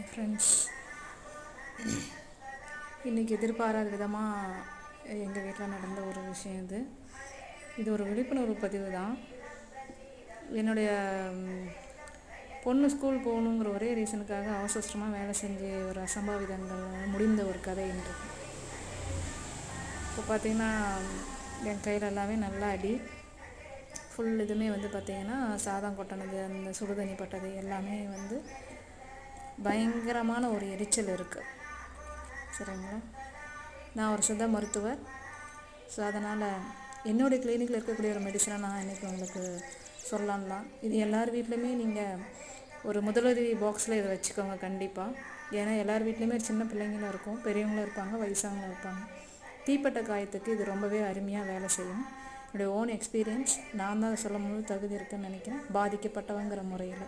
Friends, இன்றைக்கி எதிர்பாராத விதமாக எங்கள் வீட்டில் நடந்த ஒரு விஷயம் இது ஒரு விழிப்புணர்வு பதிவு தான். என்னுடைய பொண்ணு ஸ்கூல் போகணுங்கிற ஒரே ரீசனுக்காக அவசரமாக வேலை செஞ்சு ஒரு அசம்பாவிதங்கள் முடிந்த ஒரு கதை என்று. இப்போ பார்த்திங்கன்னா என் கையில் எல்லாமே நல்லா அடி, ஃபுல் இதுவுமே பார்த்திங்கன்னா சாதம் கொட்டினது, அந்த சுடுதண்ணி பட்டது எல்லாமே பயங்கரமான ஒரு எரிச்சல் இருக்குது. சரிங்களா? நான் ஒரு சித்த மருத்துவர். ஸோ அதனால் என்னுடைய கிளினிக்கில் இருக்கக்கூடிய ஒரு மெடிசனை நான் இன்றைக்கி உங்களுக்கு சொல்லலான்னு தான். இது எல்லார் வீட்லேயுமே நீங்கள் ஒரு முதலுதவி பாக்ஸில் இதை வச்சுக்கோங்க கண்டிப்பாக. ஏன்னா எல்லார் வீட்லேயுமே சின்ன பிள்ளைங்களும் இருக்கும், பெரியவங்களும் இருப்பாங்க, வயசானவங்களும் இருப்பாங்க. தீப்பட்ட காயத்துக்கு இது ரொம்பவே அருமையாக வேலை செய்யும். என்னுடைய ஓன் எக்ஸ்பீரியன்ஸ், நான் தான் சொல்ல முழு தகுதி இருக்குதுன்னு நினைக்கிறேன், பாதிக்கப்பட்டவங்கிற முறையில்.